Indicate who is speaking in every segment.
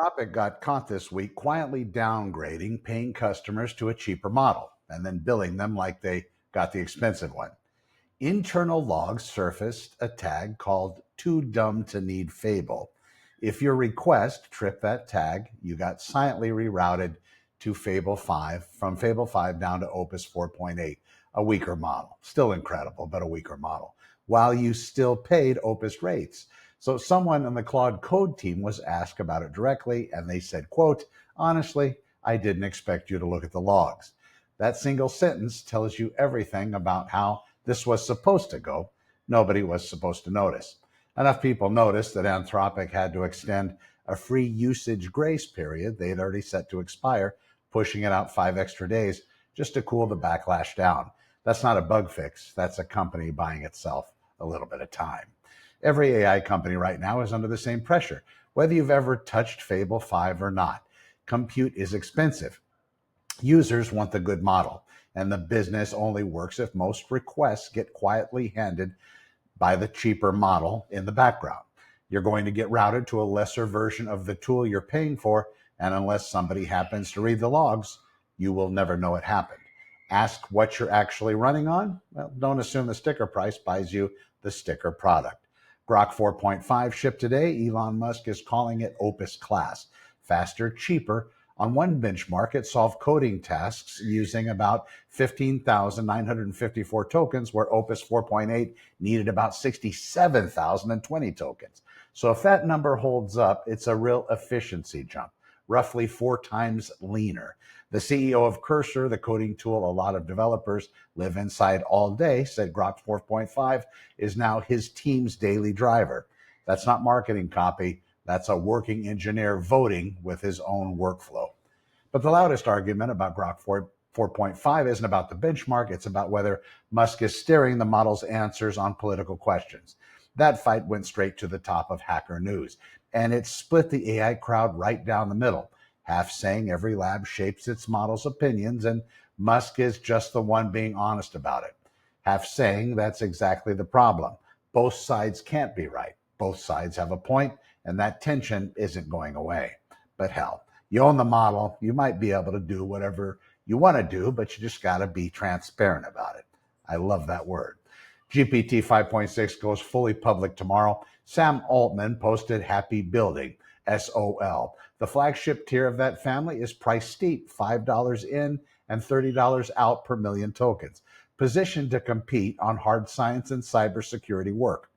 Speaker 1: Anthropic got caught this week quietly downgrading paying customers to a cheaper model and then billing them like they got the expensive one. Internal logs surfaced a tag called Too Dumb to Need Fable. If your request tripped that tag, you got silently rerouted to Fable 5, from Fable 5 down to Opus 4.8, a weaker model. Still incredible, but a weaker model, while you still paid Opus rates. So someone on the Claude Code team was asked about it directly, and they said, quote, honestly, I didn't expect you to look at the logs. That single sentence tells you everything about how this was supposed to go. Nobody was supposed to notice. Enough people noticed that Anthropic had to extend a free usage grace period they had already set to expire, pushing it out 5 extra days just to cool the backlash down. That's not a bug fix. That's a company buying itself a little bit of time. Every AI company right now is under the same pressure, whether you've ever touched Fable 5 or not. Compute is expensive. Users want the good model, and the business only works if most requests get quietly handed by the cheaper model in the background. You're going to get routed to a lesser version of the tool you're paying for, and unless somebody happens to read the logs, you will never know it happened. Ask what you're actually running on. Well, don't assume the sticker price buys you the sticker product. Grok 4.5 shipped today. Elon Musk is calling it Opus Class. Faster, cheaper. On one benchmark, it solved coding tasks using about 15,954 tokens, where Opus 4.8 needed about 67,020 tokens. So if that number holds up, it's a real efficiency jump, roughly 4 times leaner. The CEO of Cursor, the coding tool a lot of developers live inside all day, said Grok 4.5 is now his team's daily driver. That's not marketing copy. That's a working engineer voting with his own workflow. But the loudest argument about Grok 4.5 isn't about the benchmark. It's about whether Musk is steering the model's answers on political questions. That fight went straight to the top of Hacker News, and it split the AI crowd right down the middle, half saying every lab shapes its model's opinions and Musk is just the one being honest about it, half saying that's exactly the problem. Both sides can't be right. Both sides have a point, and that tension isn't going away. But hell, you own the model, you might be able to do whatever you want to do, but you just got to be transparent about it. I love that word. GPT 5.6 goes fully public tomorrow. Sam Altman posted happy building, SOL. The flagship tier of that family is priced steep, $5 in and $30 out per million tokens, positioned to compete on hard science and cybersecurity work.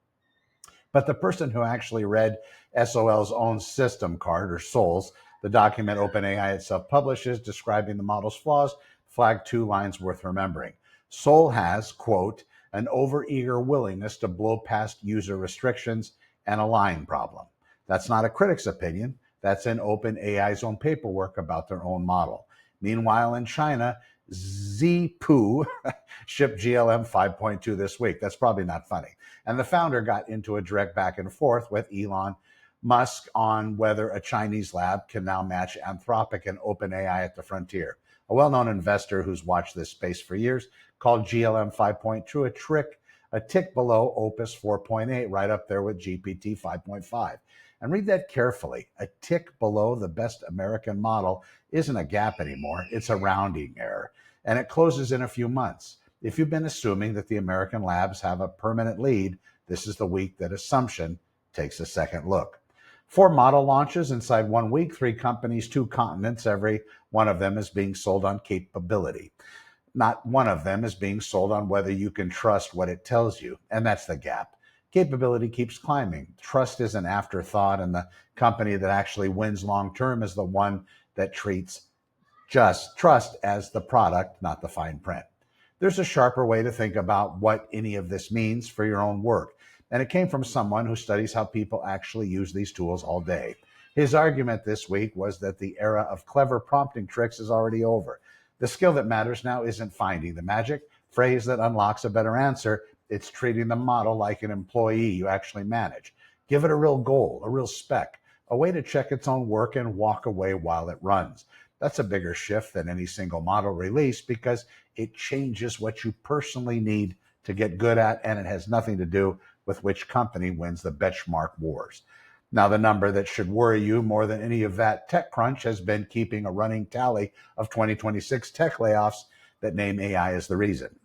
Speaker 1: But the person who actually read SOL's own system card, or SOLs, the document OpenAI itself publishes describing the model's flaws, flagged 2 lines worth remembering. SOL has, quote, an overeager willingness to blow past user restrictions and a line problem. That's not a critic's opinion. That's in OpenAI's own paperwork about their own model. Meanwhile, in China, Zhipu shipped GLM 5.2 this week. That's probably not funny. And the founder got into a direct back and forth with Elon Musk on whether a Chinese lab can now match Anthropic and OpenAI at the frontier. A well-known investor who's watched this space for years called GLM 5.2 a tick below Opus 4.8, right up there with GPT 5.5. And read that carefully. A tick below the best American model isn't a gap anymore. It's a rounding error. And it closes in a few months. If you've been assuming that the American labs have a permanent lead, this is the week that assumption takes a second look. 4 model launches inside 1 week, 3 companies, 2 continents. Every one of them is being sold on capability. Not one of them is being sold on whether you can trust what it tells you. And that's the gap. Capability keeps climbing. Trust is an afterthought, and the company that actually wins long-term is the one that treats just trust as the product, not the fine print. There's a sharper way to think about what any of this means for your own work. And it came from someone who studies how people actually use these tools all day. His argument this week was that the era of clever prompting tricks is already over. The skill that matters now isn't finding the magic phrase that unlocks a better answer. It's treating the model like an employee you actually manage. Give it a real goal, a real spec, a way to check its own work and walk away while it runs. That's a bigger shift than any single model release because it changes what you personally need to get good at, and it has nothing to do with which company wins the benchmark wars. Now, the number that should worry you more than any of that TechCrunch has been keeping a running tally of 2026 tech layoffs that name AI as the reason.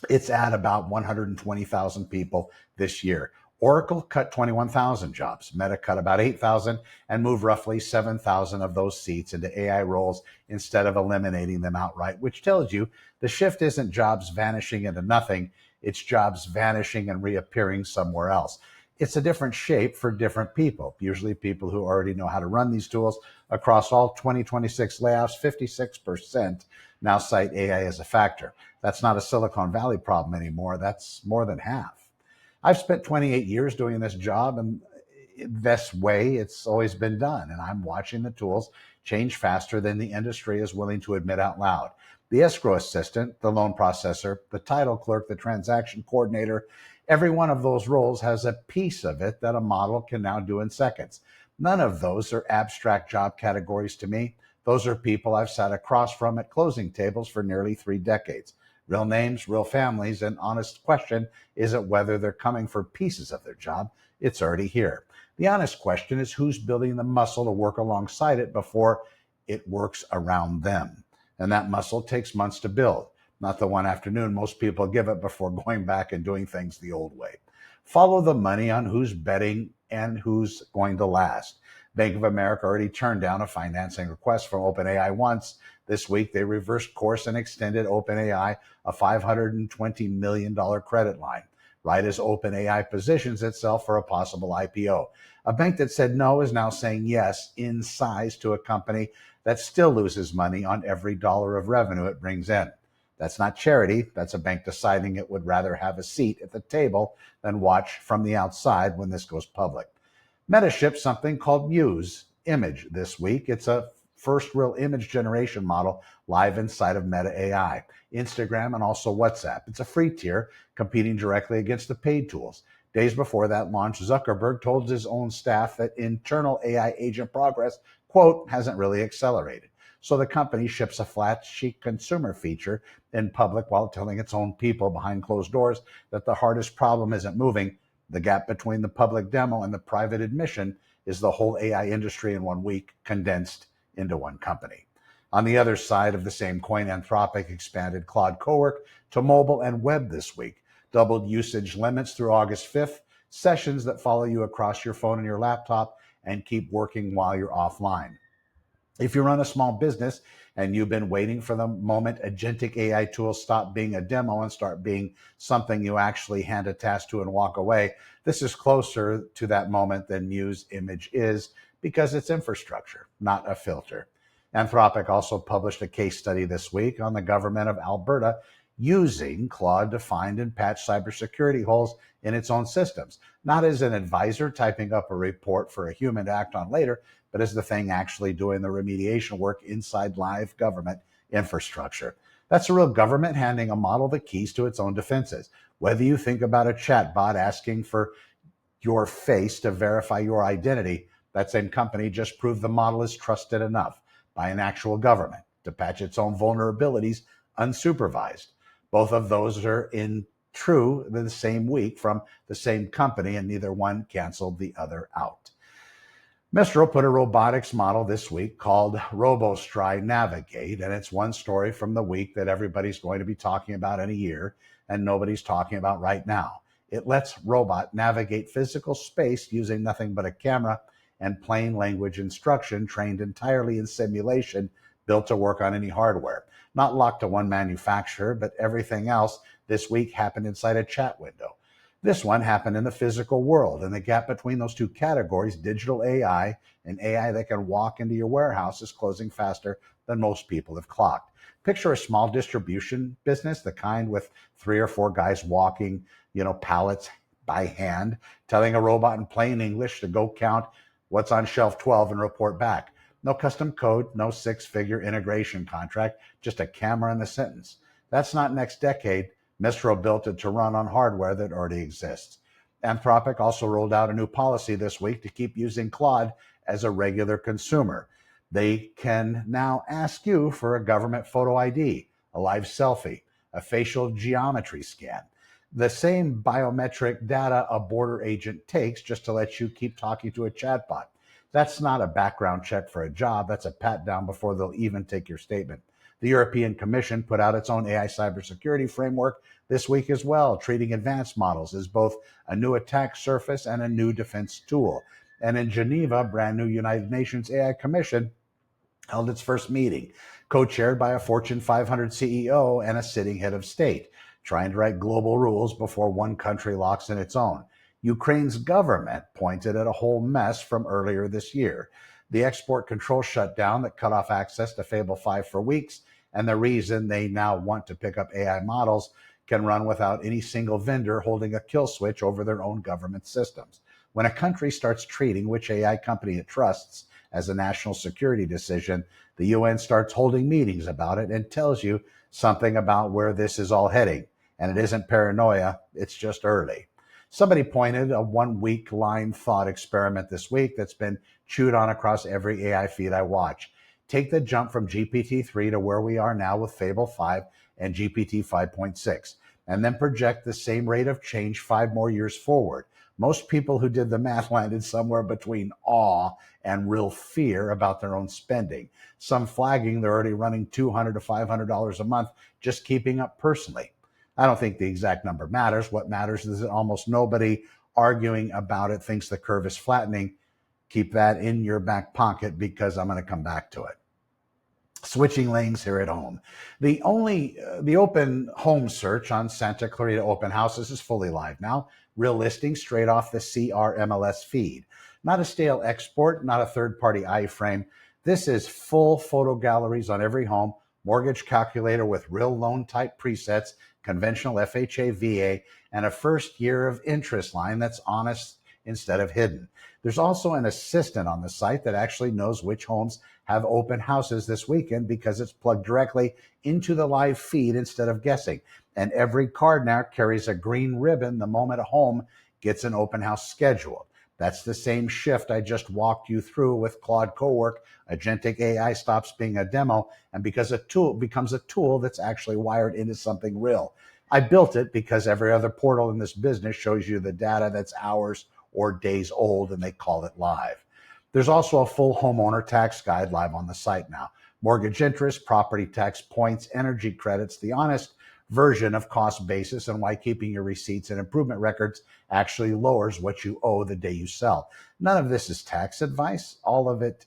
Speaker 1: It's at about 120,000 people this year. Oracle cut 21,000 jobs. Meta cut about 8,000 and moved roughly 7,000 of those seats into AI roles instead of eliminating them outright, which tells you the shift isn't jobs vanishing into nothing. It's jobs vanishing and reappearing somewhere else. It's a different shape for different people, usually people who already know how to run these tools. Across all 2026 layoffs, 56% now cite AI as a factor. That's not a Silicon Valley problem anymore. That's more than half. I've spent 28 years doing this job, and this way it's always been done. And I'm watching the tools change faster than the industry is willing to admit out loud. The escrow assistant, the loan processor, the title clerk, the transaction coordinator, every one of those roles has a piece of it that a model can now do in seconds. None of those are abstract job categories to me. Those are people I've sat across from at closing tables for nearly 3 decades. Real names, real families, and honest question isn't whether they're coming for pieces of their job. It's already here. The honest question is who's building the muscle to work alongside it before it works around them. And that muscle takes months to build, not the one afternoon most people give it before going back and doing things the old way. Follow the money on who's betting and who's going to last. Bank of America already turned down a financing request from OpenAI once. This week, they reversed course and extended OpenAI a $520 million credit line, right as OpenAI positions itself for a possible IPO. A bank that said no is now saying yes in size to a company that still loses money on every dollar of revenue it brings in. That's not charity. That's a bank deciding it would rather have a seat at the table than watch from the outside when this goes public. Meta shipped something called Muse Image this week. It's a first real image generation model live inside of Meta AI, Instagram, and also WhatsApp. It's a free tier competing directly against the paid tools. Days before that launch, Zuckerberg told his own staff that internal AI agent progress, quote, hasn't really accelerated. So the company ships a flat sheet consumer feature in public while telling its own people behind closed doors that the hardest problem isn't moving. The gap between the public demo and the private admission is the whole AI industry in 1 week condensed into one company. On the other side of the same coin, Anthropic expanded Claude Cowork to mobile and web this week, doubled usage limits through August 5th, sessions that follow you across your phone and your laptop and keep working while you're offline. If you run a small business and you've been waiting for the moment agentic AI tools stop being a demo and start being something you actually hand a task to and walk away, this is closer to that moment than Muse Image is because it's infrastructure, not a filter. Anthropic also published a case study this week on the government of Alberta using Claude to find and patch cybersecurity holes in its own systems, not as an advisor typing up a report for a human to act on later, but as the thing actually doing the remediation work inside live government infrastructure. That's a real government handing a model the keys to its own defenses. Whether you think about a chat bot asking for your face to verify your identity, that same company just proved the model is trusted enough by an actual government to patch its own vulnerabilities unsupervised. Both of those are in true the same week from the same company, and neither one canceled the other out. Mistral put a robotics model this week called Robostral Navigate, and it's one story from the week that everybody's going to be talking about in a year and nobody's talking about right now. It lets robot navigate physical space using nothing but a camera and plain language instruction trained entirely in simulation, built to work on any hardware. Not locked to one manufacturer, but everything else this week happened inside a chat window. This one happened in the physical world, and the gap between those two categories, digital AI and AI that can walk into your warehouse, is closing faster than most people have clocked. Picture a small distribution business, the kind with 3 or 4 guys walking, pallets by hand, telling a robot in plain English to go count what's on shelf 12 and report back. No custom code, no 6-figure integration contract, just a camera and a sentence. That's not next decade. Mistral built it to run on hardware that already exists. Anthropic also rolled out a new policy this week to keep using Claude as a regular consumer. They can now ask you for a government photo ID, a live selfie, a facial geometry scan. the same biometric data a border agent takes just to let you keep talking to a chatbot. That's not a background check for a job. That's a pat down before they'll even take your statement. The European Commission put out its own AI cybersecurity framework this week as well, treating advanced models as both a new attack surface and a new defense tool. And in Geneva, brand new United Nations AI Commission held its first meeting, co-chaired by a Fortune 500 CEO and a sitting head of state, trying to write global rules before one country locks in its own. Ukraine's government pointed at a whole mess from earlier this year. The export control shutdown that cut off access to Fable 5 for weeks, and the reason they now want to pick up AI models can run without any single vendor holding a kill switch over their own government systems. When a country starts treating which AI company it trusts as a national security decision, the UN starts holding meetings about it and tells you something about where this is all heading. And it isn't paranoia, it's just early. Somebody pointed a 1 week line thought experiment this week that's been chewed on across every AI feed I watch. Take the jump from GPT-3 to where we are now with Fable 5 and GPT-5.6, and then project the same rate of change 5 more years forward. Most people who did the math landed somewhere between awe and real fear about their own spending. Some flagging they're already running $200 to $500 a month just keeping up personally. I don't think the exact number matters. What matters is that almost nobody arguing about it thinks the curve is flattening. Keep that in your back pocket because I'm going to come back to it. Switching lanes here at home. The open home search on Santa Clarita Open Houses is fully live now. Real listings straight off the CRMLS feed. Not a stale export, not a third-party iframe. This is full photo galleries on every home, mortgage calculator with real loan type presets, conventional FHA, VA, and a first year of interest line that's honest instead of hidden. There's also an assistant on the site that actually knows which homes have open houses this weekend because it's plugged directly into the live feed instead of guessing. And every card now carries a green ribbon the moment a home gets an open house scheduled. That's the same shift I just walked you through with Claude Cowork. Agentic AI stops being a demo and because a tool becomes a tool that's actually wired into something real. I built it because every other portal in this business shows you the data that's hours or days old and they call it live. There's also a full homeowner tax guide live on the site now. Mortgage interest, property tax points, energy credits, the honest version of cost basis and why keeping your receipts and improvement records actually lowers what you owe the day you sell. None of this is tax advice. All of it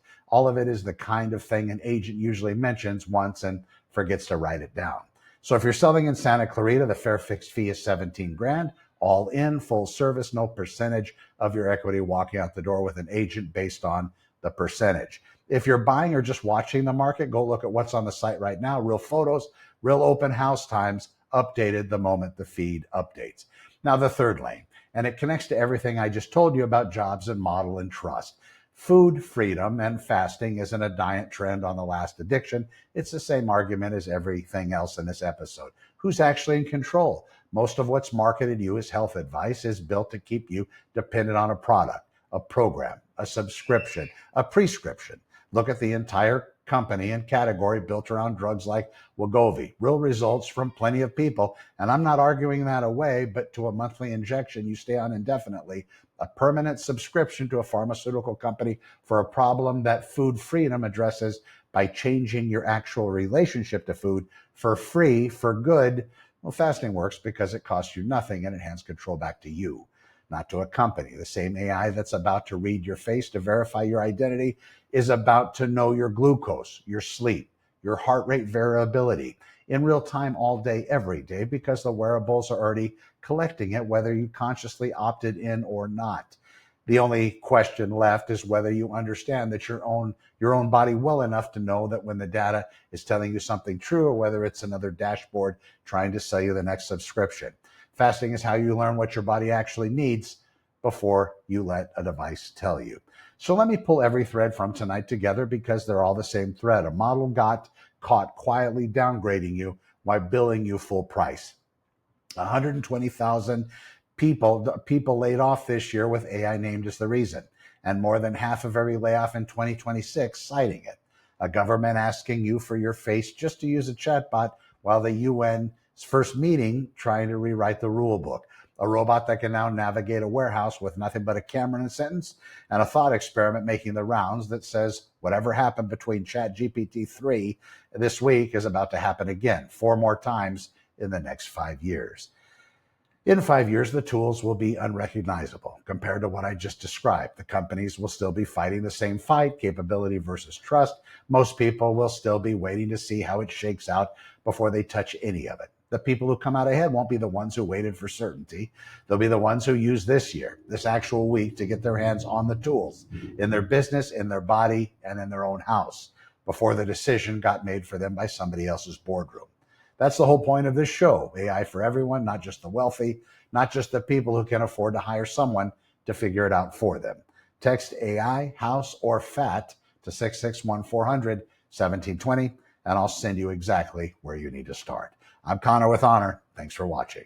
Speaker 1: is the kind of thing an agent usually mentions once and forgets to write it down. So if you're selling in Santa Clarita, the fair fixed fee is 17 grand, all in, full service, no percentage of your equity walking out the door with an agent based on the percentage. If you're buying or just watching the market, go look at what's on the site right now. Real photos, real open house times, updated the moment the feed updates. Now the third lane, and it connects to everything I just told you about jobs and model and trust. Food freedom and fasting isn't a diet trend on the last addiction. It's the same argument as everything else in this episode. Who's actually in control? Most of what's marketed you as health advice is built to keep you dependent on a product, a program, a subscription, a prescription. Look at the entire company and category built around drugs like Wegovy. Real results from plenty of people. And I'm not arguing that away, but to a monthly injection you stay on indefinitely, a permanent subscription to a pharmaceutical company for a problem that food freedom addresses by changing your actual relationship to food for free, for good. Well, fasting works because it costs you nothing and it hands control back to you, not to a company. The same AI that's about to read your face to verify your identity is about to know your glucose, your sleep, your heart rate variability in real time all day, every day, because the wearables are already collecting it, whether you consciously opted in or not. The only question left is whether you understand that your own body well enough to know that when the data is telling you something true or whether it's another dashboard trying to sell you the next subscription. Fasting is how you learn what your body actually needs before you let a device tell you. So let me pull every thread from tonight together because they're all the same thread. A model got caught quietly downgrading you while billing you full price. 120,000 people laid off this year with AI named as the reason, and more than half of every layoff in 2026 citing it. A government asking you for your face just to use a chatbot while the UN His first meeting trying to rewrite the rule book. A robot that can now navigate a warehouse with nothing but a camera and a sentence, and a thought experiment making the rounds that says whatever happened between GPT-3 this week is about to happen again 4 more times in the next 5 years. In 5 years, the tools will be unrecognizable compared to what I just described. The companies will still be fighting the same fight, capability versus trust. Most people will still be waiting to see how it shakes out before they touch any of it. The people who come out ahead won't be the ones who waited for certainty. They'll be the ones who use this year, this actual week, to get their hands on the tools in their business, in their body, and in their own house before the decision got made for them by somebody else's boardroom. That's the whole point of this show. AI for everyone, not just the wealthy, not just the people who can afford to hire someone to figure it out for them. Text AI, house, or FAT to 661-400-1720, and I'll send you exactly where you need to start. I'm Connor with Honor. Thanks for watching.